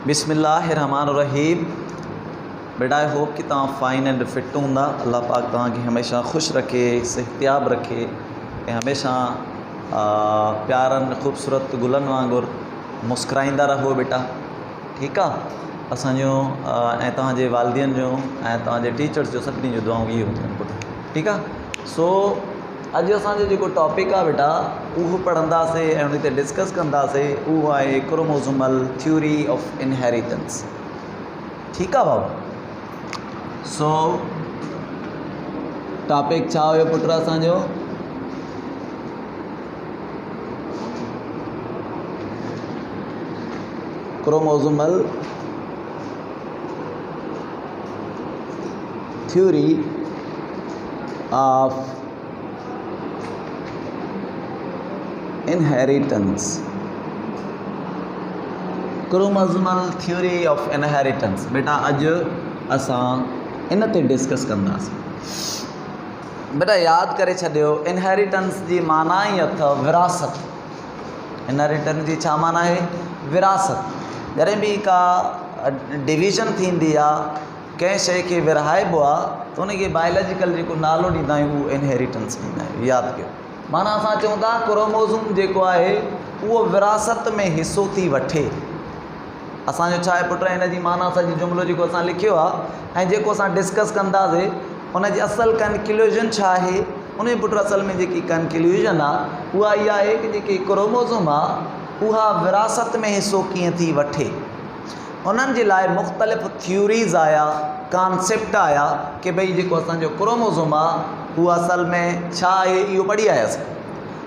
बिस्मिल्लाहिर्रहमानिर्रहीम। बेटा I hope कि तव्हां फाइन एंड फिट हूंदा। अल्लाह पाक तव्हांखे हमेशा खुश रखे, सेहतियाब रखे ऐं हमेशा प्यारनि ख़ूबसूरत गुलनि वांगुरु मुस्कुराईंदा रहो बेटा, ठीकु आहे। असांजो ऐं तव्हांजे वालिदियन जो ऐं तव्हांजे टीचर्स जो सभिनी जो दुआऊं इहे हूंदियूं आहिनि पुटु, ठीकु आहे। सो अॼु असांजो जेको टॉपिक आहे बेटा उहो पढ़ंदासीं ऐं उन ते डिस्कस कंदासीं। उहो आहे क्रोमोसोमल थ्योरी ऑफ इनहेरिटेंस, ठीकु आहे बाबू। सो टॉपिक छा हुयो पुटु असांजो? Chromosomal theory of inheritance. Chromosomal theory of inheritance बेटा अॼु असां इन ते डिस्कस कंदासीं। बेटा यादि करे छॾियो, इनहेरिटेंस जी माना ई अथव विरासत। इनहेरिटेंस जी छा माना आहे? विरासत। जॾहिं बि का डिवीज़न थींदी आहे, कंहिं शइ खे विरहाइबो आहे त उनखे बायोलॉजिकल जेको नालो ॾींदा आहियूं उहो इनहेरिटेंस ॾींदा आहियूं। यादि कयो, माना असां चऊं था क्रोमोसोम जेको आहे उहो विरासत में हिसो थी वठे। असांजो छा आहे पुटु, हिन जी माना असांजी जुमिलो जेको असां लिखियो आहे ऐं जेको असां डिस्कस कंदासीं उनजी असल कंक्लूजन छा आहे। उन पुटु असल में जेकी कंक्लूजन आहे उहा इहा आहे कि जेकी क्रोमोसोम आहे उहा विरासत में हिसो कीअं थी वठे। उन्हनि जे लाइ मुख़्तलिफ़ थ्योरीज़ आया, कॉन्सेप्ट आया कि भई जेको असांजो क्रोमोसोम आहे उहा असल में छा आहे, इहो पढ़ी आयासीं।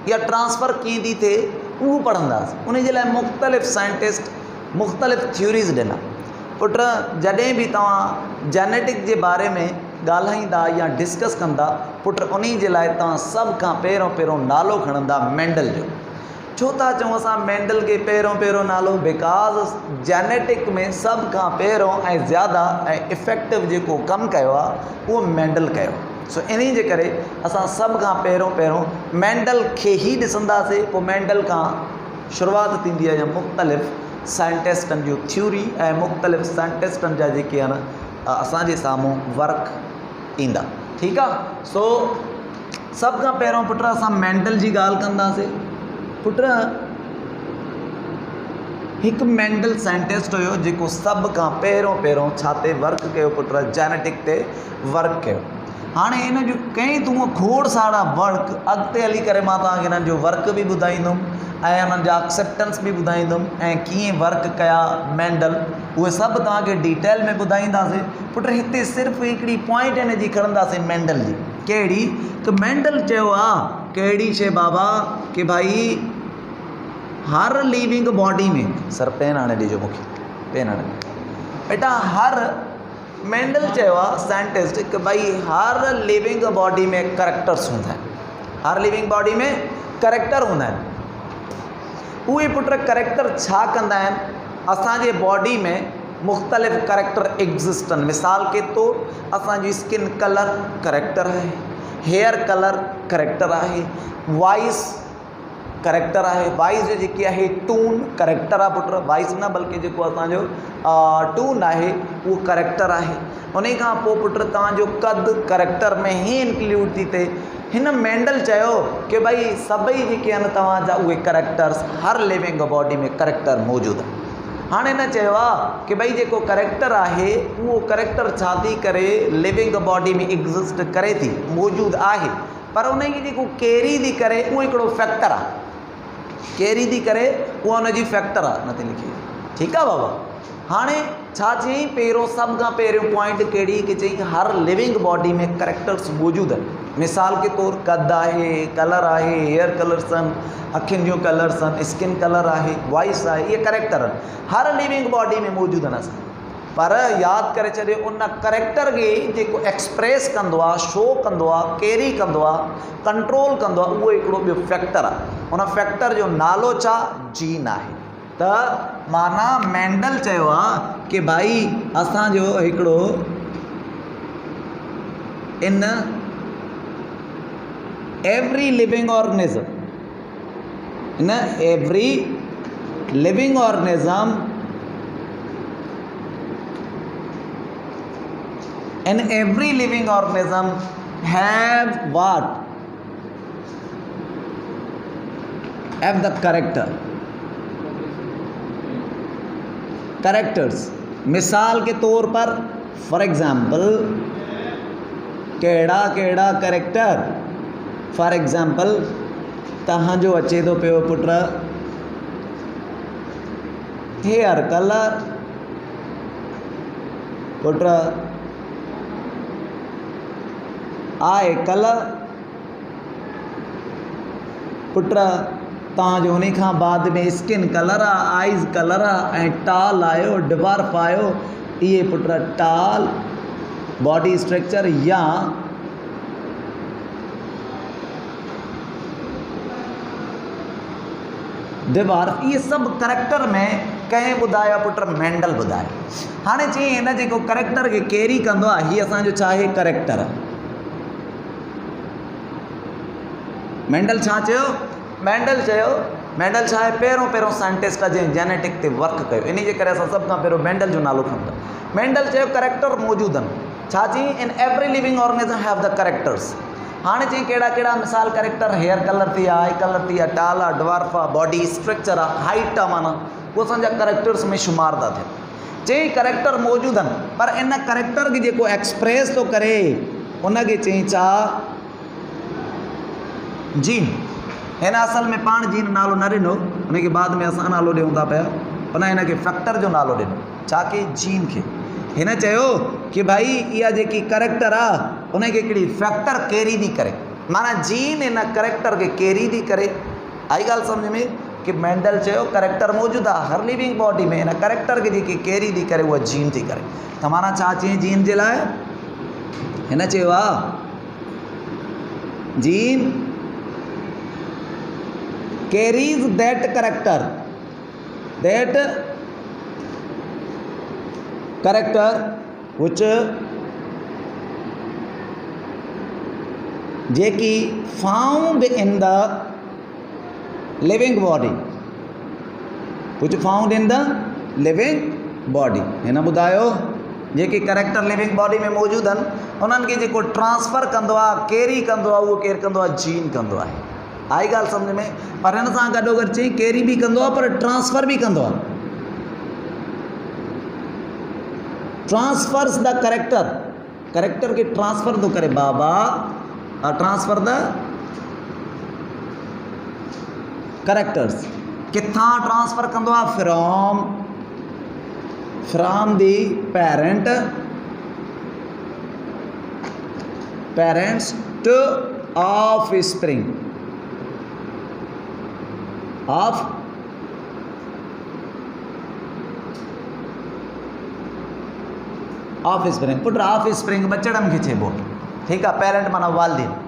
या ट्रांसफ़र कीअं थी थिए उहो पढ़ंदासीं। उन जे लाइ मुख़्तलिफ़ साइंटिस्ट मुख़्तलिफ़ थ्योरीज़ ॾिना। पुटु जॾहिं बि तव्हां जेनेटिक जे बारे में ॻाल्हाईंदा या डिस्कस कंदा पुटु, उन जे लाइ तव्हां सभ खां पहिरियों नालो खणंदा मेंडल जो। छो था चऊं असां मेंडल खे पहिरियों नालो? बिकॉज़ जेनेटिक में सभ खां पहिरियों ऐं ज़्यादा ऐं इफेक्टिव जेको कमु कयो आहे उहो मेंडल कयो। सो इन जे करे असां सभ खां पहिरियों मेंडल खे ई ॾिसंदासीं। पोइ मेंडल खां शुरूआति थींदी आहे मुख़्तलिफ़ साइंटिस्टनि जो थ्योरी ऐं मुख़्तलिफ़ साइंटिस्टनि जा जेके आहिनि असांजे साम्हूं वर्क ईंदा, ठीकु आहे। सो सभ खां पहिरियों पुटु असां मेंडल जी ॻाल्हि कंदासीं। पुटु हिकु मेंडल साइंटिस्ट हुयो जेको सभ खां पहिरियों छा ते वर्क कयो पुटु? जेनेटिक ते वर्क कयो। हाणे इन जो कई तूं खोड़ सारा वर्क अॻिते हली करे मां तव्हांखे हिननि जो वर्क बि ॿुधाईंदुमि ऐं हुननि जा एक्सेप्टेंस बि ॿुधाईंदुमि ऐं कीअं वर्क कया मेंडल, उहे सभु तव्हांखे डिटेल में ॿुधाईंदासीं। पुटु हिते सिर्फ़ु हिकिड़ी पॉइंट हिन जी खणंदासीं मेंडल जी। कहिड़ी? कि मेंडल चयो आहे कहिड़ी शइ बाबा कि भाई हर लिविंग बॉडी में, सर पेन आणे ॾिजो मूंखे, पेन आणे बेटा। हर मेंडल चयो आहे साइंटिस्ट कि भाई हर लिविंग बॉडी में करैक्टर्स हूंदा आहिनि। हर लिविंग बॉडी में करैक्टर हूंदा आहिनि। उहे पुटु करैक्टर छा कंदा आहिनि? असांजे बॉडी में मुख़्तलिफ़ करैक्टर एग्ज़िस्ट आहिनि। मिसाल के तौरु असांजी स्किन कलर करैक्टर आहे, हेयर कलर करैक्टर आहे, वॉइस करैक्टर आहे। वॉइस जो जेकी आहे टून करैक्टर आहे पुटु, वॉइस न बल्कि जेको असांजो टून आहे उहो करैक्टर आहे। उन खां पोइ पुटु तव्हांजो कद करैक्टर में ई इंक्लूड थी थिए। हिन मेंडल चयो कि भई सभई जेके आहिनि तव्हांजा उहे करैक्टर्स हर लिविंग बॉडी में करैक्टर मौजूदु आहे। हाणे हिन चयो आहे कि भई जेको करैक्टर आहे उहो करैक्टर छा थी करे लिविंग बॉडी में एग्ज़िस्ट करे थी, मौजूदु आहे, पर उनजी जेको कैरी थी करे उहो हिकिड़ो फैक्टर आहे। कैरी थी करे उहा उनजी फैक्टर आहे, न थी लिखी, ठीकु आहे बाबा। हाणे छा चई पहिरियों सभ खां पहिरियों पॉइंट कहिड़ी? कि चई हर लिविंग बॉडी में करैक्टर्स मौजूदु आहिनि। मिसाल के तौरु कद आहे, कलर आहे, हेयर कलर्स आहिनि, अखियुनि जूं कलर्स आहिनि, स्किन कलर आहे, वॉइस आहे, इहे करैक्टर आहिनि हर लिविंग बॉडी में मौजूदु आहिनि असां। पर यादि करे छॾियो उन करैक्टर खे जेको एक्सप्रेस कंदो आहे, शो कंदो आहे, कैरी कंदो आहे, कंट्रोल कंदो आहे, उहो हिकिड़ो ॿियो फैक्टर आहे। उन फैक्टर जो नालो छा? जीन आहे। त माना मेंडल चयो आहे कि भाई असांजो हिकिड़ो in every living organism, in every living organism in every living organism have what, have the characters. मिसाल के तौर पर फॉर एग्जाम्पल केड़ा केड़ा करेक्टर, फॉर एग्जाम्पल तहां जो अचे तो पियो पुट हेयर कलर, पुट आई कलर, पुट तव्हां जो उन खां बाद में स्किन कलर आहे, आइज़ कलर आहे, ऐं टाल आयो, डिवार्फ आयो, इहे पुट टाल बॉडी स्ट्रक्चर या डिवार्फ, इहे सभु करेक्टर में कंहिं ॿुधाया पुट मेंडल ॿुधाया। हाणे चई हिन जेको करेक्टर खे कैरी कंदो आहे, हीअ असांजो छा आहे करेक्टर आहे। मेंडल छा चयो, मेंडल छा आहे पहिरों साइंटिस्ट आहे जंहिं जेनेटिक ते वर्क कयो, इन जे करे असां सभ खां पहिरियों मेंडल जो नालो खणंदा। मेंडल चयो करेक्टर मौजूदु आहिनि, छा चई in every living organism have the characters. हाणे चई कहिड़ा कहिड़ा मिसाल करेक्टर, हेयर कलर थी विया, आई कलर थी विया, टाल आहे, डिवार्फ आहे, बॉडी स्ट्रक्चर आहे, हाइट आहे, माना उहे असांजा करेक्टर्स में शुमार था थियनि। चई करेक्टर मौजूदु आहिनि, पर इन करेक्टर खे जेको एक्सप्रेस थो करे उनखे चई छा जीन। हिन असल में पाण जीन नालो न ॾिनो, उनखे बाद में असां नालो ॾियूं था पिया, उन हिनखे फैक्टर जो नालो ॾिनो, छा की जीन खे। हिन चयो कि भाई इहा जेकी करेक्टर आहे उनखे हिकिड़ी फैक्टर कैरी थी करे, माना जीन हिन करेक्टर खे कैरी थी करे। आई ॻाल्हि सम्झ में कि मेंडल चयो करेक्टर मौजूदु आहे हर लिविंग बॉडी में, हिन करेक्टर खे जेकी कैरी थी करे उहा जीन थी करे। त माना छा चई जीन जे लाइ, हिन चयो आहे gene carries that character which जेकी found in the living body, which found in the living body। हिन ॿुधायो जेके करेक्टर लिविंग बॉडी में मौजूदु आहिनि उन्हनि खे जेको ट्रांसफ़र कंदो आहे, कैरी कंदो आहे, उहो केरु कंदो आहे, जीन कंदो आहे। आई ॻाल्हि सम्झ में, पर हिन सां गॾोगॾु चई कैरी बि कंदो आहे पर ट्रांसफ़र बि कंदो आहे। ट्रांसफर्स द करेक्टर खे ट्रांसफ़र थो करे बाबा, ट्रांसफर द करेक्टर्स किथां ट्रांसफ़र कंदो आहे, from the parents to offspring पुट ऑफस्प्रिंग बचड़नि खे चइबो, ठीकु आहे। पेरेंट माना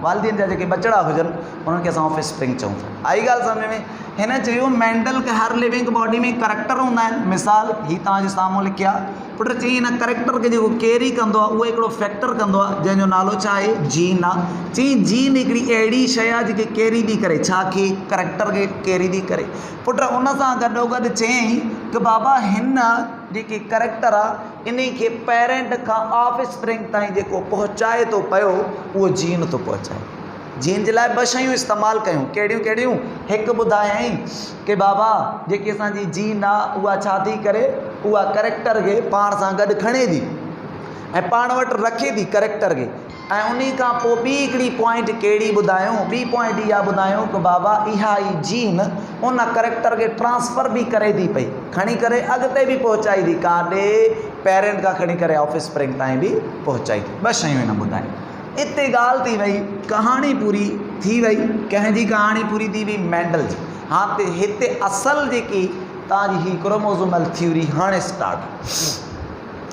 वालदीन जा जेके बचड़ा हुजनि उन्हनि खे असां ऑफस्प्रिंग चऊं था। आई ॻाल्हि सम्झ में। हिन चयो मेंडल के हर लिविंग बॉडी में करेक्टर हूंदा आहिनि। मिसाल ही तव्हांजे साम्हूं लिखिया, पुट चई हिन करेक्टर खे जेको कैरी कंदो आहे उहो हिकिड़ो फैक्टर कंदो आहे जंहिंजो नालो छा आहे, जीन आहे। चई जीन हिकिड़ी अहिड़ी शइ आहे जेके कैरी थी करे, छा खे, करेक्टर खे कैरी थी करे। पुट उन सां गॾोगॾु चयईं कि बाबा हिन जेकी करेक्टर आहे इन खे पेरेंट खां ऑफस्प्रिंग ताईं जेको पहुचाए थो पियो उहो जीन थो पहुचाए। जीन जे लाइ ॿ शयूं इस्तेमालु कयूं, कहिड़ियूं कहिड़ियूं? हिकु ॿुधायई कि बाबा जेकी असांजी जीन आहे उहा छा थी करे, उहा करेक्टर खे पाण सां गॾु खणे थी ऐं पाण वटि रखे थी करेक्टर खे। ऐं उन खां पोइ ॿी हिकिड़ी पॉइंट कहिड़ी ॿुधायूं, ॿी पॉइंट इहा ॿुधायूं कि बाबा इहा ई जीन उन करेक्टर खे ट्रांसफ़र बि करे थी पई, खणी करे अॻिते बि पहुचाई थी, काॾे, पेरेंट खां खणी करे ऑफस्प्रिंग ताईं बि पहुचाई थी। ॿ शयूं हिन ॿुधायूं। इते ॻाल्हि थी वई, कहाणी पूरी थी वई। कंहिंजी कहाणी पूरी थी वई? मेंडल जी। हाँ, त हिते असल जेकी तव्हांजी ही क्रोमोज़ोमल थ्योरी हाणे स्टार्ट।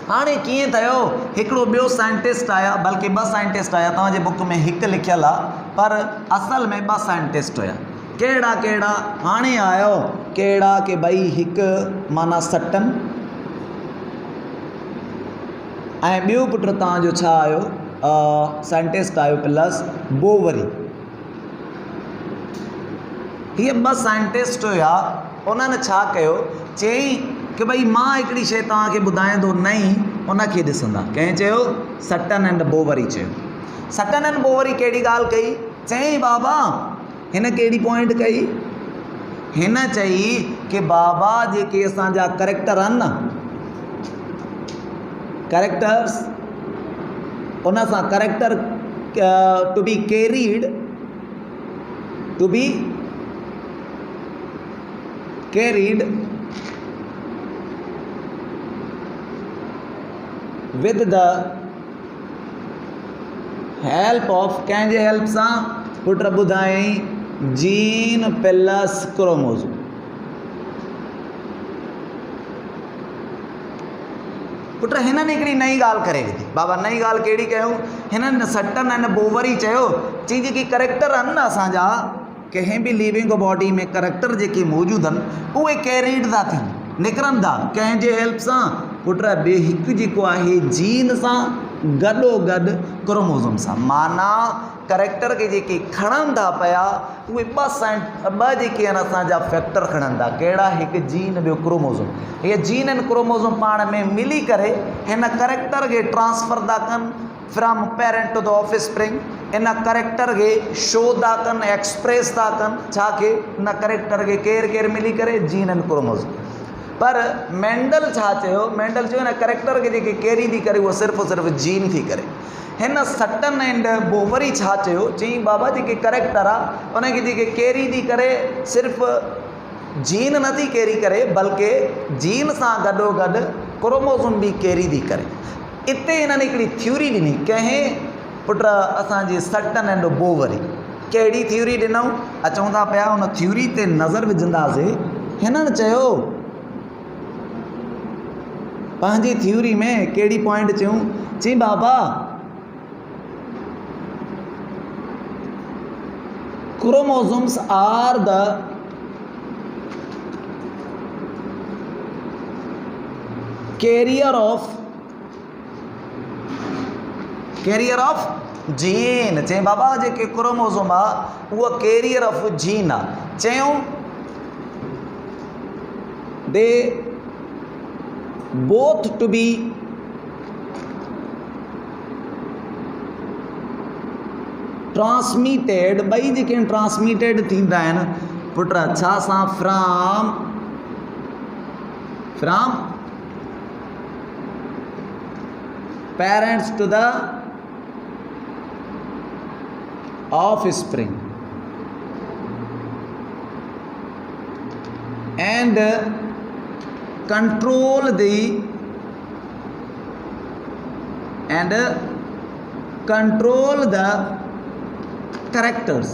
हाणे कीअं थियो, हिकिड़ो ॿियो साइंटिस्ट आया, बल्कि ॿ साइंटिस्ट आया। तव्हांजे बुक में हिकु लिखियलु आहे पर असल में ॿ साइंटिस्ट हुया। कहिड़ा कहिड़ा? हाणे आयो कहिड़ा कि भई हिकु माना सटन ऐं ॿियो पुट तव्हांजो छा आयो, साइंटिस्ट आयो प्लस बोवरी। हीअ ॿ साइंटिस्ट हुया। उन्हनि छा कयो, चई कि भई मां हिकिड़ी शइ तव्हांखे ॿुधायां थो नई, उनखे ॾिसंदा। कंहिं चयो? सटन एंड बोवरी चयो। सटन एंड बोवरी कहिड़ी ॻाल्हि कई? चई बाबा हिन कहिड़ी पॉइंट कई? हिन चई कि बाबा जेके असांजा करेक्टर आहिनि न, करेक्टर्स, उन सां character to be carried with the help of, कंहिंजे हेल्प सां? पुट ॿुधाई, जीन प्लस क्रोमोसोम। पुट हिननि हिकिड़ी नई ॻाल्हि करे विधी। बाबा नई ॻाल्हि कहिड़ी कयूं? हिननि सटन एंड बोवरी चयो चई जेकी करेक्टर आहिनि न असांजा, कंहिं बि लिविंग बॉडी में करेक्टर जेके मौजूदु आहिनि उहे कैरीड था थियनि, निकिरनि था। कंहिंजे हेल्प सां? पुट ॿिए हिकु जेको आहे जीन सां गॾोगॾु क्रोमोसोम सां। माना करेक्टर खे जेके खणनि था पिया उहे ॿ जेके आहिनि असांजा फैक्टर खणनि था। कहिड़ा? हिकु जीन, ॿियो क्रोमोसोम। इहे जीन ऐं क्रोमोसोम पाण में मिली करे हिन करेक्टर खे ट्रांसफर था कनि from parent to the offspring. इन करेक्टर खे शो था कनि, एक्सप्रेस था कनि। छा खे? इन करेक्टर खे केरु मिली करे? जीन ऐं क्रोमोसोम। पर मेंडल छा चयो? मेंडल चयो न करेक्टर खे जेके कैरी थी करे उहो सिर्फ़ु जीन थी करे। हिन सटन एंड बोवरी छा चयो? चई बाबा जेके करेक्टर आहे उनखे जेके कैरी थी करे सिर्फ़ु जीन नथी कैरी करे, बल्कि जीन सां गॾोगॾु क्रोमोसोम बि कैरी थी करे। इते हिननि हिकिड़ी थ्योरी ॾिनी। कंहिं? पुट असांजे सटन एंड बोवरी। कहिड़ी थ्योरी ॾिनऊं? अचूं था पिया उन थ्योरी ते नज़र विझंदासीं। हिननि चयो पंहिंजी थ्योरी में कहिड़ी पॉइंट चयूं? चई बाबा chromosomes are the carrier of gene. चई बाबा जेके क्रोमोसोम आहे उहा कैरियर ऑफ जीन आहे। चयूं दे both to be transmitted, ॿई जेके ट्रांसमिटेड थींदा आहिनि पुट छा सां? From parents to the offspring and control the characters।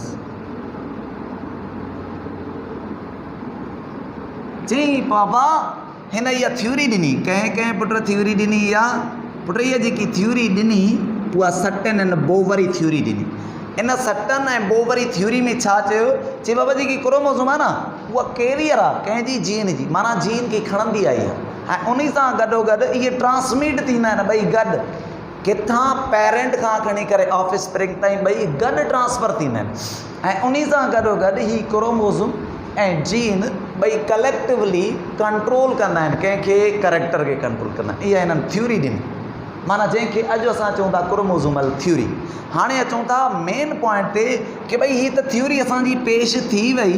जी बाबा हिन इहा थ्योरी ॾिनी। कंहिं पुट थ्योरी ॾिनी? इहा पुट इहा जेकी थ्योरी ॾिनी उहा सटन एंड बोवरी थ्योरी ॾिनी। इन सटन ऐं बोवरी थ्योरी में छा चयो? चई बाबा जेकी क्रोमोसोम आहे न उहा कैरियर आहे कंहिंजी? जीन जी। माना जीन खे खणंदी आई आहे ऐं उन सां गॾोगॾु इहे ट्रांसमिट थींदा आहिनि ॿई गॾु। किथां? पेरेंट खां खणी करे ऑफस्प्रिंग ताईं ॿई गॾु ट्रांसफर थींदा आहिनि ऐं उन सां गॾोगॾु ही क्रोमोसोम ऐं जीन ॿई कलेक्टिवली कंट्रोल कंदा आहिनि। कंहिंखे? करेक्टर खे कंट्रोल कंदा आहिनि। इहा हिननि थ्योरी ॾिनी। माना जंहिंखे अॼु असां चऊं था क्रोमोसोमल थ्योरी। हाणे अचूं था मेन पॉइंट ते कि भई हीअ त थ्योरी असांजी पेश थी वई।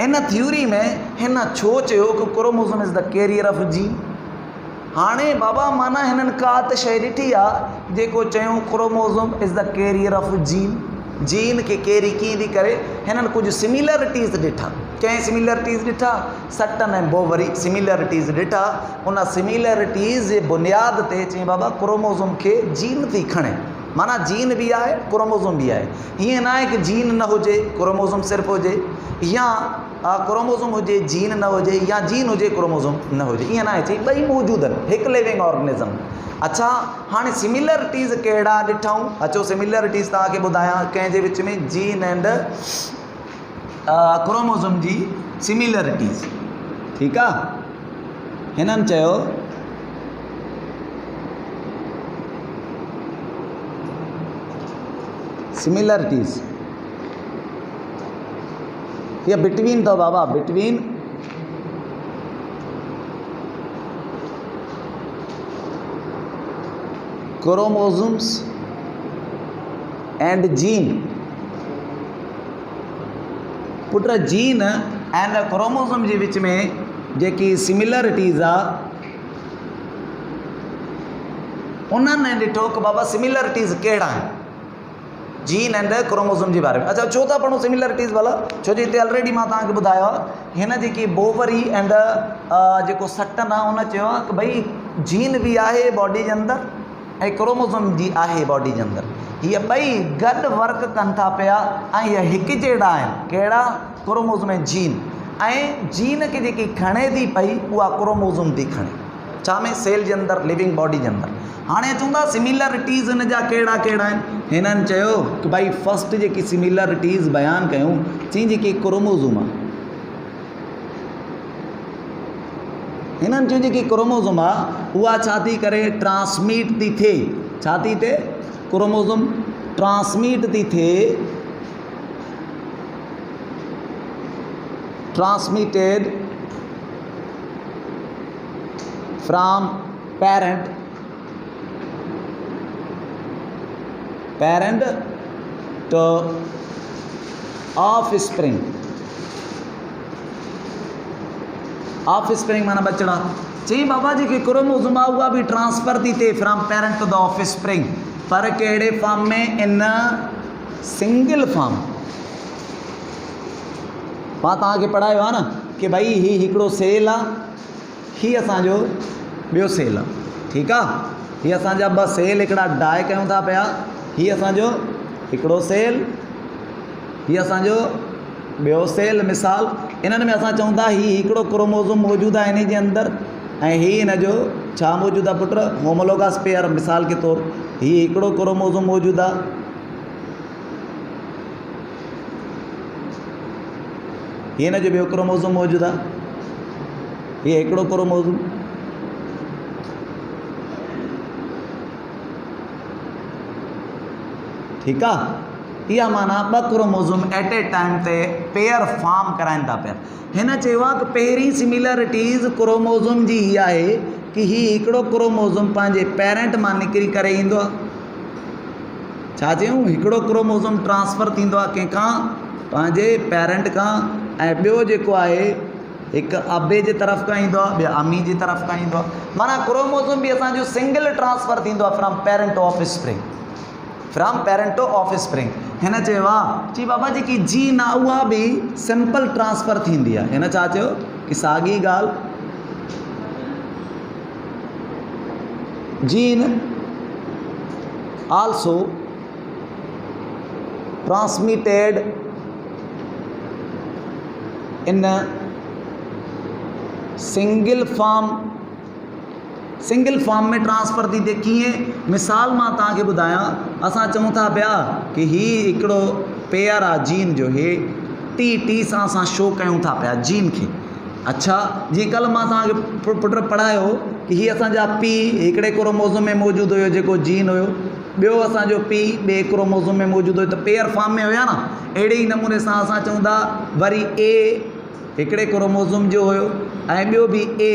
इन थ्योरी में हिन छो चयो कि chromosome is the carrier of gene? हाणे बाबा माना हिननि का त शइ ॾिठी आहे जेको चयूं chromosome is the carrier of gene. Gene खे कैरी कीअं थी करे? हिननि कुझु सिमिलरिटीज़ ॾिठा। कंहिं सिमिलरिटीज़ ॾिठा? सटन ऐं बोवरी सिमिलरिटीज़ ॾिठा। उन सिमिलरिटीज़ जे बुनियाद ते चई बाबा क्रोमोसोम खे जीन थी खणे। माना जीन भी आहे क्रोमोसोम भी आहे। हीअं न आहे कि जीन न हुजे क्रोमोसोम सिर्फ़ु हुजे, या क्रोमोसोम हुजे जीन न हुजे, या जीन हुजे क्रोमोसोम न हुजे, ईअं न आहे। चई ॿई मौजूदु आहिनि हिकु लिविंग ऑर्गेनिज़म। अच्छा हाणे सिमिलरिटीज़ कहिड़ा ॾिठूं? अचो सिमिलरिटीज़ तव्हांखे ॿुधायां कंहिंजे विच में जीन एंड क्रोमोसोम जी सिमिलरिटीज़। ठीकु आहे। हिननि चयो सिमिलरिटीज़ या बिटवीन अथव बाबा, बिटवीन क्रोमोसोम्स एंड जीन। पुट जीन एंड क्रोमोसोम जे विच में जेकी सिमिलरिटीज़ आ उन्होंने ॾिठो कि बाबा सिमिलरिटीज़ कहिड़ा आहिनि जीन एंड क्रोमोसोम जे बारे में। अच्छा छो था पढ़ूं सिमिलरिटीज़ वाला, छो जो हिते ऑलरेडी मां तव्हांखे ॿुधायो आहे हिन जेकी बोवरी एंड जेको सटन आहे उन चयो आहे कि भई जीन बि आहे बॉडी जे अंदरि ऐं क्रोमोसोम जी आहे बॉडी जे अंदरि, हीअ ॿई गॾु वर्क कनि था पिया ऐं हीअ हिकु जहिड़ा आहिनि। कहिड़ा? क्रोमोसोम ऐं जीन। ऐं जीन खे जेकी खणे थी पई उहा क्रोमोसोम थी खणे, छा में? सेल जे अंदरि, लिविंग बॉडी जे अंदरि। हाणे अचूं था सिमिलरिटीज़ हिन जा कहिड़ा कहिड़ा आहिनि। हिननि चयो कि भाई फस्ट जेकी सिमिलरिटीज़ बयानु कयूं चई जेकी क्रोमोसोम आहे, हिननि चयो जेकी क्रोमोसोम आहे उहा छा थी करे? ट्रांसमिट थी थिए। छा थी थिए? क्रोमोसोम ट्रांसमिट थी थिए, transmitted from parent to offspring। Offspring माना बचड़ा। चई बाबा जी की क्रोमोसोम आहे उहा बि ट्रांसफ़र थी थिए from parent to the offspring, पर कहिड़े फॉर्म में? In single form. मां तव्हांखे पढ़ायो आहे न कि भई ही हिकिड़ो सेल आहे, ही असांजो ॿियो सेल आहे, ठीकु आहे? ही असांजा ॿ सेल हिकिड़ा डाई कयूं था पिया, ही असांजो हिकिड़ो सेल, ही असांजो ॿियो सेल। मिसाल इन्हनि में असां चऊं था ही हिकिड़ो क्रोमोसोम मौजूदु आहे इन जे अंदरि ऐं ही हिन जो छा मौजूदु आहे पुट? Homologous pair. मिसाल के तौर ही हिकिड़ो क्रोमोसोम मौजूदु आहे, ही हिन जो ॿियो क्रोमोसोम मौजूदु आहे, हीअ हिकिड़ो क्रोमोसोम। ठीकु आहे? इहा माना ॿ क्रोमोसोम एट ए टाइम ते पेयर फॉर्म कराइनि था पिया। हिन चयो आहे कि पहिरीं सिमिलरिटीज़ क्रोमोसोम जी हीअ आहे कि ही हिकिड़ो क्रोमोसोम पंहिंजे पेरेंट मां निकिरी करे ईंदो आहे। छा चयूं? हिकिड़ो क्रोमोसोम ट्रांसफ़र थींदो आहे कंहिंखां? पंहिंजे पेरेंट खां, ऐं ॿियो जेको आहे हिकु अबे जे तरफ़ खां ईंदो आहे, ॿियो अमी जी तरफ़ खां ईंदो आहे। माना क्रोमोसोम बि असांजो सिंगल ट्रांसफ़र थींदो आहे from parent to offspring, from parent to offspring. हिन चयो आहे चई बाबा जेकी जीन आहे उहा बि सिंपल ट्रांसफ़र थींदी आहे। हिन छा चयो कि साॻी ॻाल्हि, gene also transmitted in single form में ट्रांसफ़र थी थिए। कीअं? मिसाल मां तव्हांखे ॿुधायां, असां चऊं था पिया कि ही हिकिड़ो पेयर आहे जीन जो, हे टी सां असां शो कयूं था पिया जीन खे। अच्छा जीअं कल्ह मां तव्हांखे पुट पढ़ायो कि ही असांजा पी हिकिड़े क्रोमोसोम में मौजूदु हुयो जेको जीन हुयो, ॿियो असांजो पी ॿिए क्रोमोसोम में मौजूदु हुयो, त पेयर फॉर्म में हुया न। अहिड़े ई नमूने सां असां चऊं था वरी ए हिकिड़े क्रोमोसोम जो हुयो ऐं ॿियो बि ए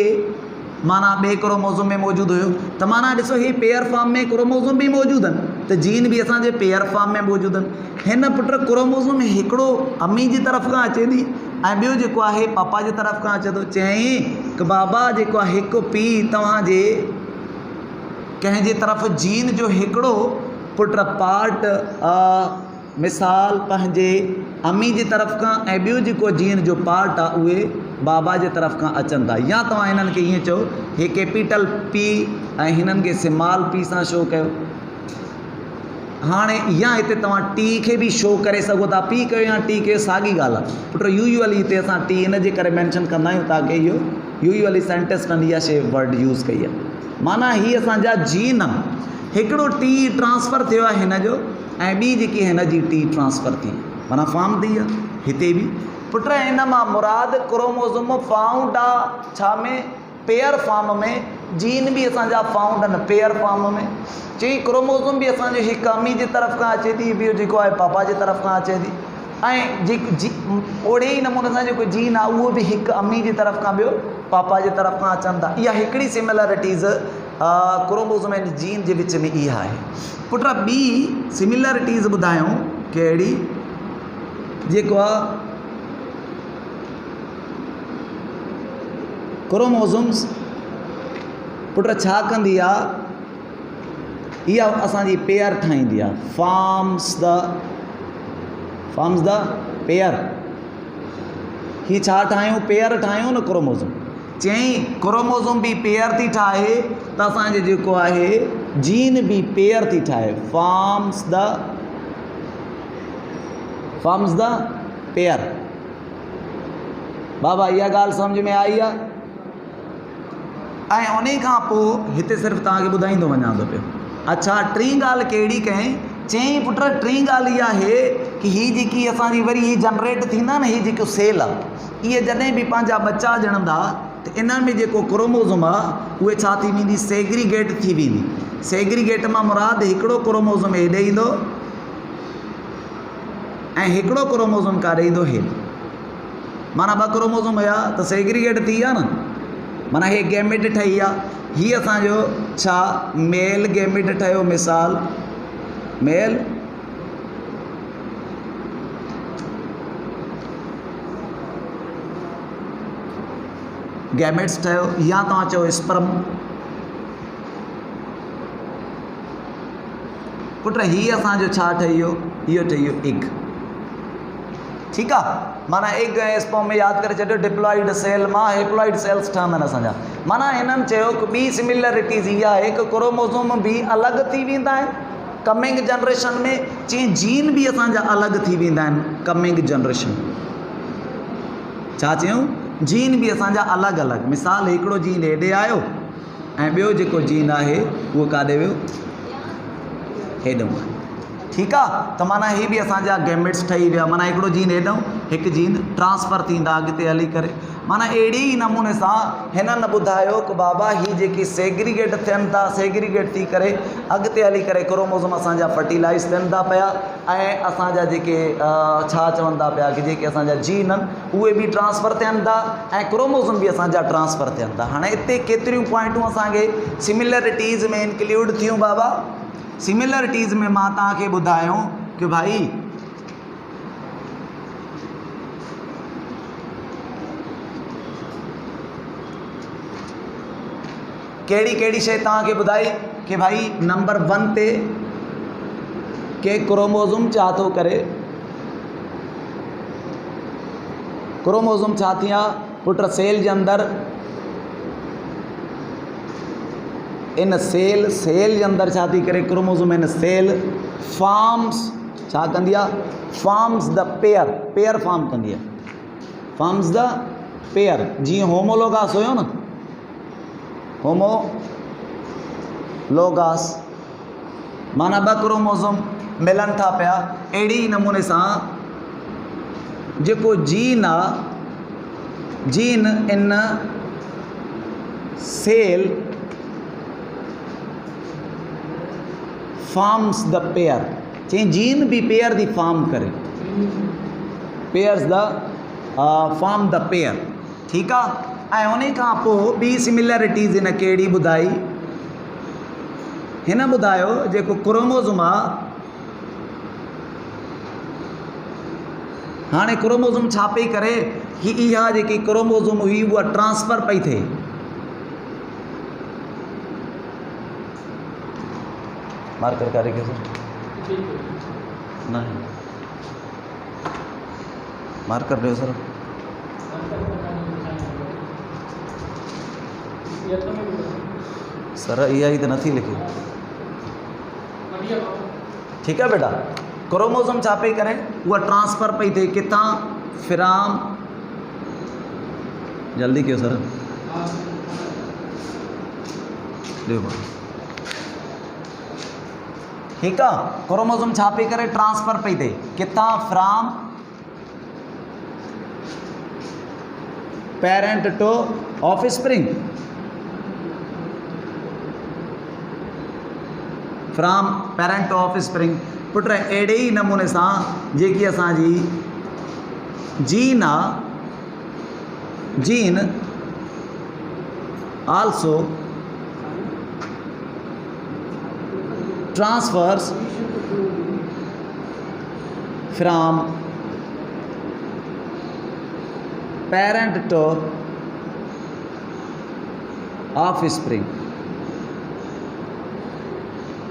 माना ॿिए क्रोमोसोम में मौजूदु हुयो, त माना ॾिसो ही पेयर फॉर्म में क्रोमोसोम बि मौजूदु आहिनि, त जीन बि असांजे पेयर फॉर्म में मौजूदु आहिनि। हिन पुट क्रोमोसोम हिकिड़ो अम्मी जी तरफ़ खां अचे थी ऐं ॿियो जेको आहे पापा जी तरफ़ खां अचे थो। चयईं कि बाबा जेको आहे हिकु पीउ तव्हांजे कंहिंजे तरफ़ जीन जो हिकिड़ो पुट पार्ट मिसाल पंहिंजे अम्मी जी तरफ़ खां ऐं ॿियो जेको जीन जो पार्ट आहे उहे बाबा जे तरफ़ खां अचनि था। या तव्हां हिननि खे ईअं चओ हे कैपिटल पी ऐं हिननि खे स्मॉल पी सां शो कयो। हाणे या हिते तव्हां टी खे बि शो करे सघो था, पी कयो या टी कयो, साॻी ॻाल्हि आहे पुट। यूजुअली हिते असां टी इन जे करे मैंशन कंदा आहियूं ताकी इहो यूजुअली सेंटेंस में इहा शइ वर्ड यूज़ कई आहे। माना ही असांजा जीन हिकिड़ो टी ट्रांसफ़र थियो आहे हिन जो ऐं ॿी जेकी हिन जी टी ट्रांसफ़र थी, माना फॉर्म थी आहे हिते बि पुट। इन मां मुराद क्रोमोसोम फाउंड आहे छा में? पेयर फॉर्म में। जीन भी असांजा फाउंड आहिनि पेयर फॉर्म में। चई क्रोमोसोम भी असांजो हिकु अम्मी जी तरफ़ खां अचे थी, ॿियो जेको आहे पापा जी तरफ़ खां अचे थी, ऐं ओड़े ई नमूने सां जेको जीन आहे उहो बि हिकु अम्मी जी तरफ़ खां ॿियो पापा जी तरफ़ खां अचनि था। इहा हिकिड़ी सिमिलरिटीज़ क्रोमोज़ोम ऐं जीन जे विच में इहा आहे। पुट ॿी सिमिलरिटीज़ ॿुधायूं कहिड़ी, जेको आहे क्रोमोज़ोम्स पुट छा कंदी आहे, इहा असांजी पेयर ठाहींदी आहे, फॉर्म्स द पेयर। ही छा ठाहियूं, पेयर ठाहियूं न क्रोमोज़ोम। चई क्रोमोज़ोम बि पेयर थी ठाहे त असांजे जेको आहे जीन बि पेयर थी ठाहे, फॉर्म्स द पेयर। बाबा इहा ॻाल्हि सम्झ में आई आहे? ऐं उन खां पोइ हिते सिर्फ़ु तव्हांखे ॿुधाईंदो वञा थो पियो। अच्छा, टीं ॻाल्हि कहिड़ी कयईं, चईं पुट टीं ॻाल्हि इहा आहे कि हीअ जेकी असांजी वरी हीअ जनरेट थींदा न, हीअ जेको सेल आहे, इहे जॾहिं बि पंहिंजा बच्चा ॼणंदा त इन्हनि में जेको क्रोमोज़ोम आहे उहे छा थी वेंदी, सेग्रीगेट थी वेंदी। सेग्रीगेट मां मुराद हिकिड़ो क्रोमोज़ोम हेॾे ईंदो ऐं हिकिड़ो क्रोमोज़ोम काॾे ईंदो, हेॾे। माना ॿ क्रोमोज़ोम हुया त सेग्रीगेट थी विया न, माना हे गैमिट ठही आहे। हीअ असांजो छा मेल गैमिट ठहियो, मिसाल मेल गैमेट्स ठहियो, या तव्हां चओ स्पर्म। पुट हीअ असांजो छा ठही वियो, इहो ठही वियो एग। ठीकु आहे, माना एग ऐं स्पर्म में यादि करे छॾियो, डिप्लॉइड सेल मां हेप्लॉइड सेल्स ठहंदा आहिनि असांजा। माना हिननि चयो कि ॿी सिमिलरिटीज़ इहा आहे कि क्रोमोज़ोम बि अलॻि थी वेंदा आहिनि कमिंग जनरेशन में, चईं जीन बि असांजा अलॻि थी वेंदा आहिनि कमिंग जनरेशन। छा चयूं, जीन बि असांजा अलॻि अलॻि। मिसाल हिकिड़ो जीन हेॾे आयो ऐं ॿियो जेको जीन आहे उहो काॾे वियो, हेॾो। ठीकु आहे, त माना ही बि असांजा गैमेट्स ठही विया। माना हिकिड़ो जीन हेॾो, हिकु जीन ट्रांसफ़र थींदा अॻिते हली करे। माना अहिड़ी ई नमूने सां हिननि ॿुधायो कि बाबा ही जेकी सेग्रीगेट थियनि था, सेग्रीगेट थी करे अॻिते हली करे क्रोमोज़ोम असांजा फर्टिलाइज़ थियनि था पिया ऐं असांजा जेके छा चवनि था पिया कि जेके असांजा जीन आहिनि उहे बि ट्रांसफ़र थियनि था ऐं क्रोमोज़ोम बि असांजा ट्रांसफ़र थियनि था। हाणे हिते केतिरियूं पॉइंटूं असांखे सिमिलरिटीज़ में इंक्लूड थियूं बाबा? सिमिलरिटीज़ में मां तव्हांखे ॿुधायूं कि भाई कहिड़ी कहिड़ी शइ तव्हांखे ॿुधाई कि भाई नंबर 1 ते के क्रोमोज़ोम छा थो करे, क्रोमोज़ोम छा थी आहे पुट सेल जे अंदरि, इन सेल जे अंदरि छा थी करे क्रोमोज़ोम इन सेल फॉर्म्स छा कंदी आहे, फॉर्म्स द पेयर फॉर्म कंदी आहे, फॉर्म्स द पेयर। जीअं होमोलोगास हुयो न, होमोलोगास माना 2 क्रोमोज़ोम मिलनि था पिया। अहिड़ी नमूने सां जेको जीन आहे, gene in cell forms the pair. चई जीन भी पेयर दी फॉर्म करे, pairs the form the pair. ठीक है। उन खां पोइ ॿी सिमिलरिटीज़ हिन कहिड़ी ॿुधाई, हिन ॿुधायो जेको क्रोमोज़ोम आहे, हाणे क्रोमोज़ोम छा पई करे कि इहा जेकी क्रोमोज़ोम हुई उहा ट्रांसफ़र पई थिए। मार्कर करे के सर ना मार्कर दो सर। सर इहा ही तो नहीं लिखी। ठीक है बेटा, क्रोमोज़ोम छा पई करे, वह ट्रांसफ़र पई थिए किथां, फिराम, जल्दी कयो सर, ठीक है। क्रोमोज़ोम छा पई करे, ट्रांसफ़र पई थिए किथां, from parent to offspring, from parent to offspring. पुट अहिड़े ही नमूने सां जेकी असांजी जीन आहे, gene also transfers from parent to offspring।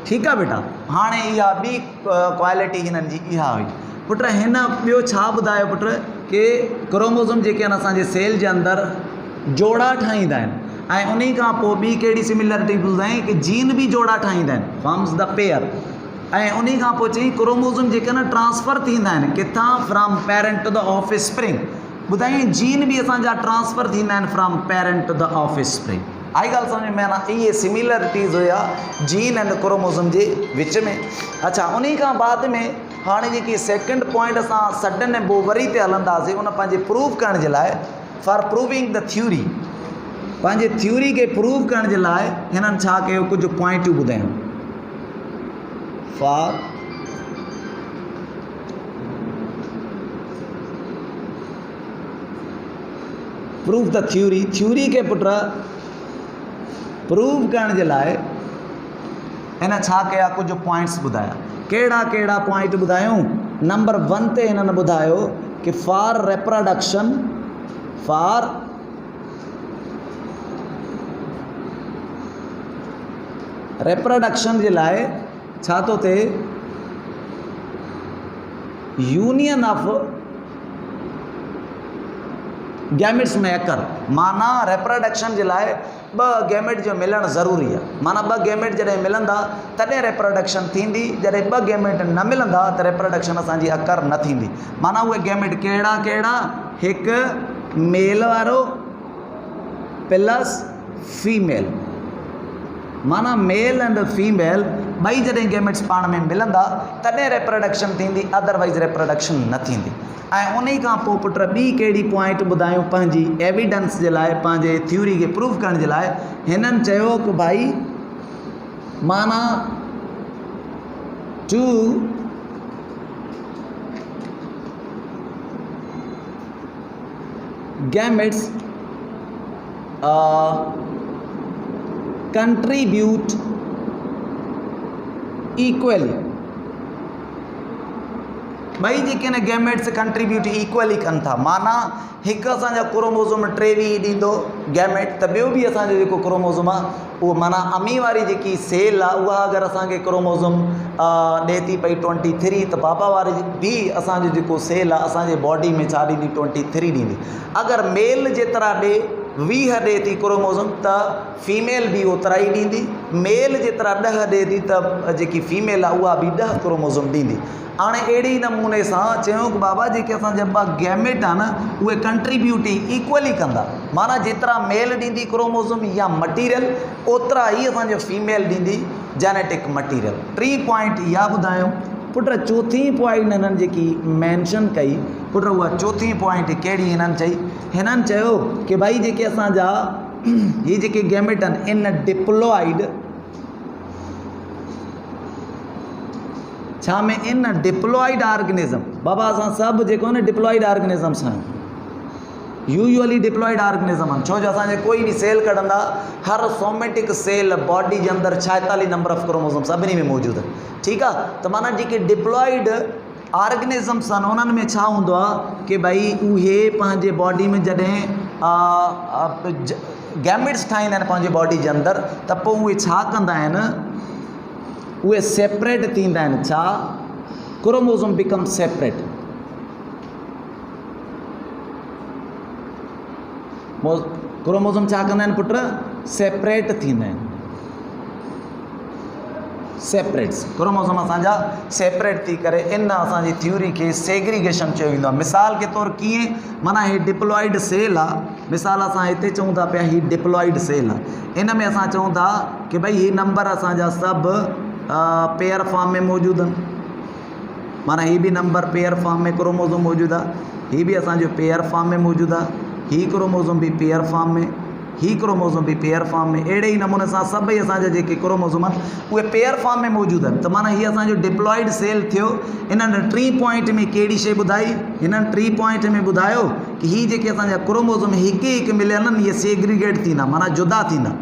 ठीक है बेटा। हाँ इहा बी क्वालिटी हिननि जी इहा हुई पुट। हिन ॿियो छा ॿुधायो पुट कि क्रोमोसोम जेके आहिनि असांजे सेल जे अंदरि जोड़ा ठाहींदा आहिनि ऐं उन खां पोइ ॿी कहिड़ी सिमिलरिटी ॿुधाई कि जीन बि जोड़ा ठाहींदा आहिनि, फॉर्म्स द पेयर। ऐं उन खां पोइ चई क्रोमोसोम जेके न ट्रांसफ़र थींदा आहिनि किथां, from parent to the offspring. ॿुधाई जीन बि असांजा ट्रांसफ़र थींदा आहिनि from parent to the offspring. आई ॻाल्हि सम्झ में? ना इहे सिमिलरिटीज़ हुया जीन एंड क्रोमोसोम जे विच में। अच्छा, उन खां बाद में हाणे जेकी सेकेंड पॉइंट असां सडन ऐं बोवरी ते हलंदासीं उन पंहिंजे प्रूव करण जे लाइ, फॉर प्रूविंग द थ्योरी, पंहिंजे थ्योरी खे प्रूव करण जे लाइ हिननि छा कयो, कुझु पॉइंटूं ॿुधायूं। For prove the theory, theory खे पुट प्रूव करण जे लाइ हिन छा कया, कुझु पॉइंट्स ॿुधाया। कहिड़ा कहिड़ा पॉइंट ॿुधायूं? नंबर 1 ते हिननि ॿुधायो कि फॉर रिप्रोडक्शन, फॉर रिप्रोडक्शन जे लाइ छा थो थिए, यूनियन ऑफ गैमेट्स में अकर। माना रिप्रोडक्शन जे लाइ ॿ गैमेट जो मिलणु ज़रूरी आहे। माना ॿ गैमेट जॾहिं मिलंदा तॾहिं रिप्रोडक्शन थींदी, जॾहिं ॿ गैमेट न मिलंदा त रिप्रोडक्शन असांजी अकर न थींदी। माना उहे गैमेट कहिड़ा कहिड़ा? हिकु मेल वारो प्लस फीमेल। माना मेल एंड फीमेल ॿई जॾहिं गैमेट्स पाण में मिलंदा तॾहिं रिप्रोडक्शन थींदी, अदरवाइज़ रिप्रोडक्शन न थींदी। ऐं उन खां पोइ पुट ॿी कहिड़ी पॉइंट ॿुधायूं पंहिंजी एविडेंस जे लाइ, पंहिंजे थ्योरी खे प्रूव करण जे लाइ? हिननि चयो कि भाई माना टू गैमेट्स कंट्रीब्यूट इक्वली। ॿई जेके न गैमेट्स कंट्रीब्यूट इक्वली कनि था। माना हिकु असांजा क्रोमोसोम 23 ॾींदो गैमेट, त ॿियो बि असांजो जेको क्रोमोसोम आहे उहो माना अमी वारी जेकी सेल आहे उहा अगरि असांखे क्रोमोसोम ॾिए थी पई 23, त बाबा वारी बि असांजो जेको सेल आहे असांजे बॉडी में छा ॾींदी? 23 ॾींदी। अगरि मेल जेतिरा ॾिए 20 ॾिए थी क्रोमोसोम त फीमेल बि ओतिरा ई ॾींदी। मेल जेतिरा 10 ॾिए थी त जेकी फीमेल आहे उहा बि 10 क्रोमोसोम ॾींदी। हाणे अहिड़े नमूने सां चयूं कि बाबा जेके असांजा ॿ गैमेट आहे न उहे कंट्रीब्यूट इक्वली कंदा। माना जेतिरा मेल ॾींदी क्रोमोसोम या मटीरियल ओतिरा ई असांजो फीमेल ॾींदी जेनेटिक मटीरियल। 3 पॉइंट इहा ॿुधायूं। पुट चौथी पॉइंट हिननि जेकी मैंशन कई पुट, उहा चौथी पॉइंट कहिड़ी हिननि चई? हिननि चयो कि भाई जेके असांजा ये जेके गैमेट आहिनि इन डिप्लॉइड, छा में? इन डिप्लॉइड ऑर्गेनिज्म। बाबा असां सभु जेको आहे न डिप्लॉइड ऑर्गेनिज़म्स आहियूं, यूजुअली डिप्लॉइड ऑर्गेनिज्म आहिनि। छो जो असांजे कोई बि सेल कढंदा, हर सोमेटिक सेल बॉडी जे अंदरि 46 नंबर ऑफ क्रोमोसोम सभिनी में मौजूदु आहिनि। ठीकु आहे, त माना जेके डिप्लॉइड ऑर्गेनिज़म्स आहिनि उन्हनि में छा हूंदो आहे कि भई उहे पंहिंजे बॉडी में जॾहिं गैमेट्स ठाहींदा आहिनि पंहिंजे बॉडी जे अंदरि त पोइ उहे छा कंदा आहिनि? उहे सेपरेट थींदा आहिनि। छा? Chromosome become separate. क्रोमोसोम छा कंदा आहिनि पुट? सेपरेट थींदा आहिनि। सेपरेट्स क्रोमोसोम असांजा सेपरेट थी करे इन असांजी थ्योरी खे सेग्रीगेशन चयो वेंदो आहे। मिसाल के तौर कीअं? माना ही डिप्लॉइड सेल आहे। मिसाल असां हिते चऊं था पिया ही डिप्लॉइड सेल आहे। इन में असां चऊं था कि भई ही नंबर असांजा सभु पेयर फॉर्म में मौजूदु आहिनि। माना ही भी नंबर पेयर फॉर्म में क्रोमोसोम मौजूद है, ही भी असांजो पेयर फॉर्म में मौजूद है, ही क्रोमोसोम भी पेयर फॉर्म में, ही क्रोमोसोम भी पेयर फॉर्म में। अड़े ही नमूने से सभी असांजा जेके क्रोमोसोम उहे पेयर फॉर्म में मौजूद है। तो माना ये असांजो डिप्लॉइड सेल थियो। इन्हनि 3 पॉइंट में कहिड़ी शइ ॿुधाई? इन्हनि 3 पॉइंट में ॿुधायो कि ही जेके असांजा क्रोमोसोम हिक हिक मिलियल आहिनि, ये सेग्रीगेट थींदा, माना जुदा थींदा।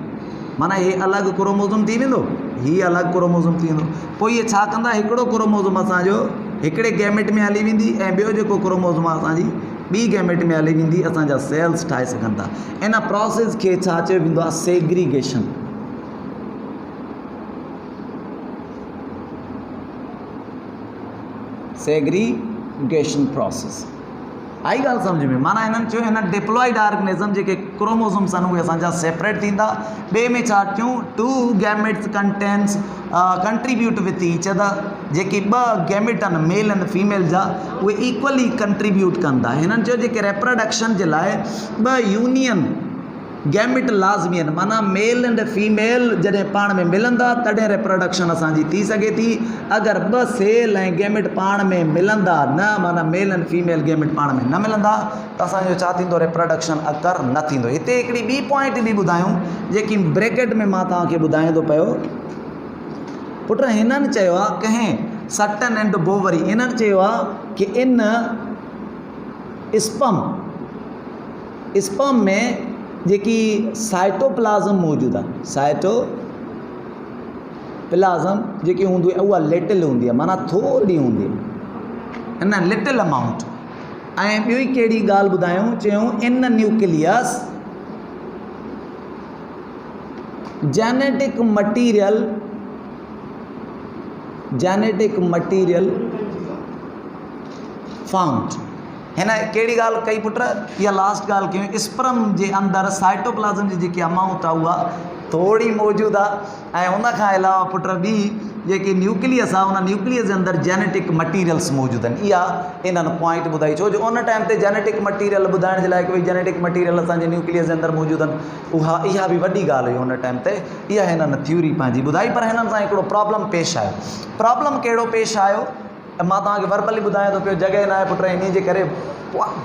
माना हे अलॻि क्रोमोज़ोम थी वेंदो, हीअ अलॻि क्रोमोज़ोम थी वेंदो। पोइ इहे छा कंदा, हिकिड़ो क्रोमोज़ोम असांजो हिकिड़े गैमेट में हली वेंदी ऐं ॿियो जेको क्रोमोज़ोम आहे असांजी ॿी गैमेट में हली वेंदी, असांजा सेल्स ठाहे सघनि था। इन प्रोसेस खे छा चयो वेंदो आहे, सेग्रीगेशन। सेग्रीगेशन प्रोसेस आई ॻाल्हि सम्झ में। माना हिननि चयो हिन डिप्लॉइड ऑर्गेनिज़म जेके क्रोमोज़ोम्स आहिनि उहे असांजा सेपरेट थींदा। ॿिए में छा कयूं, two gametes contents contribute with each other. जेके ॿ गैमेट आहिनि मेल एंड फीमेल जा उहे इक्वली कंट्रीब्यूट कंदा। हिननि चयो जेके रिप्रोडक्शन जे लाइ ॿ यूनियन गैमेट लाज़मी आहिनि। माना मेल एंड फीमेल जॾहिं पाण में मिलंदा तॾहिं रिप्रोडक्शन असांजी थी सघे थी। अगरि ॿ सेल ऐं गैमेट पाण में मिलंदा न, माना मेल एंड फीमेल गैमेट पाण में न मिलंदा त असांजो छा थींदो, रिप्रोडक्शन अकर न थींदो। हिते हिकिड़ी ॿी पॉइंट बि ॿुधायूं जेकी ब्रैकेट में मां तव्हांखे ॿुधायां थो पियो। पुट हिननि चयो आहे कंहिं सटन एंड बोवरी, हिननि चयो आहे कि इन स्पर्म में जेकी साइटोप्लाज़म मौजूदु आहे, साइटोप्लाज़म जेकी हूंदी आहे उहा लिटिल हूंदी आहे, माना थोरी हूंदी आहे, इन लिटिल अमाउंट। ऐं ॿियो कहिड़ी ॻाल्हि ॿुधायूं, चयूं इन न्यूक्लियस जेनेटिक मटीरियल फाउंड। हिन कहिड़ी ॻाल्हि कई पुट, इहा लास्ट ॻाल्हि कयूं, स्पर्म जे अंदरि साइटोप्लाज़म जी जेकी अमाउंट आहे उहा थोरी मौजूदु आहे। ऐं उन खां अलावा पुट ॿी जेकी न्यूक्लियस आहे उन न्यूक्लियस जे अंदरि जेनेटिक मटीरियल्स मौजूदु आहिनि। इहा इन्हनि पॉइंट ॿुधाई, छो जो उन टाइम ते जेनेटिक मटीरियल ॿुधाइण जे लाइ कि भई जेनेटिक मटीरियल असांजे न्यूक्लियस जे अंदरि मौजूदु आहिनि, इहा बि वॾी ॻाल्हि हुई उन टाइम ते। इहा हिननि थ्योरी पंहिंजी ॿुधाई, पर हिननि सां हिकिड़ो प्रॉब्लम पेश आयो। प्रॉब्लम कहिड़ो पेश आयो, मां तव्हांखे वर्बली ॿुधायां थो पियो, जॻह न आहे पुट, इन जे करे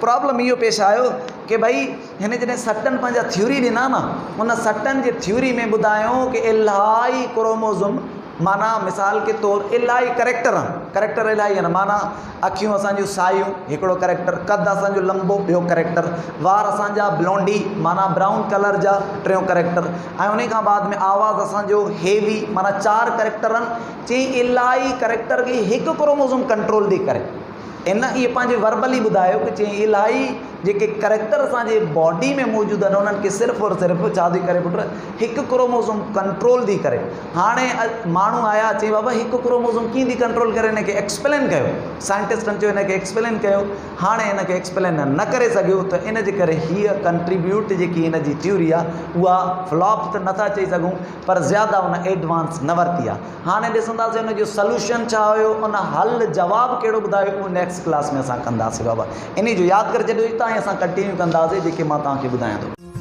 प्रॉब्लम इहो पेश आयो कि भई हिन जॾहिं सटन पंहिंजा थ्योरी ॾिना न, उन सटन जे थ्योरी में ॿुधायूं कि इलाही क्रोमोज़ोम, माना मिसाल के तौर इलाही करेक्टर इलाही आहिनि। माना अखियूं असांजूं सायूं हिकिड़ो करेक्टर, कद असांजो लंबो ॿियो करेक्टर, वार असांजा ब्लॉन्डी माना ब्राउन कलर जा टियों करेक्टर, ऐं उन खां बाद में आवाज़ असांजो हेवी, माना 4 करेक्टर आहिनि। चई इलाही करेक्टर खे हिकु क्रोमोज़ोम कंट्रोल थी करे। इन इहे पंहिंजे वर्बली ॿुधायो कि चई इलाही जेके करेक्टर असांजे बॉडी में मौजूदु आहिनि उन्हनि खे सिर्फ़ु और सिर्फ़ु छा थी करे पुट, हिकु क्रोमोज़ोम कंट्रोल थी करे। हाणे माण्हू आया, चई बाबा हिकु क्रोमोज़ोम कीअं थी कंट्रोल करे, हिन खे एक्सप्लेन कयो। साइंटिस्टनि चयो हिन खे एक्सप्लेन कयो। हाणे हिन खे एक्सप्लेन न करे सघियो, त इन जे करे हीअ कंट्रीब्यूट जेकी हिन जी थ्योरी आहे उहा फ्लॉप त नथा चई सघूं, पर ज़्यादा उन एडवांस न वरिती आहे। हाणे ॾिसंदासीं हुन जो सल्यूशन छा हुयो, उन हल जवाबु कहिड़ो ॿुधायो, उहो नेक्स्ट क्लास में असां कंदासीं बाबा। इन जो यादि करे छॾियो, हितां असां कंटिन्यू कंदासीं जेके मां तव्हांखे ॿुधायां थो।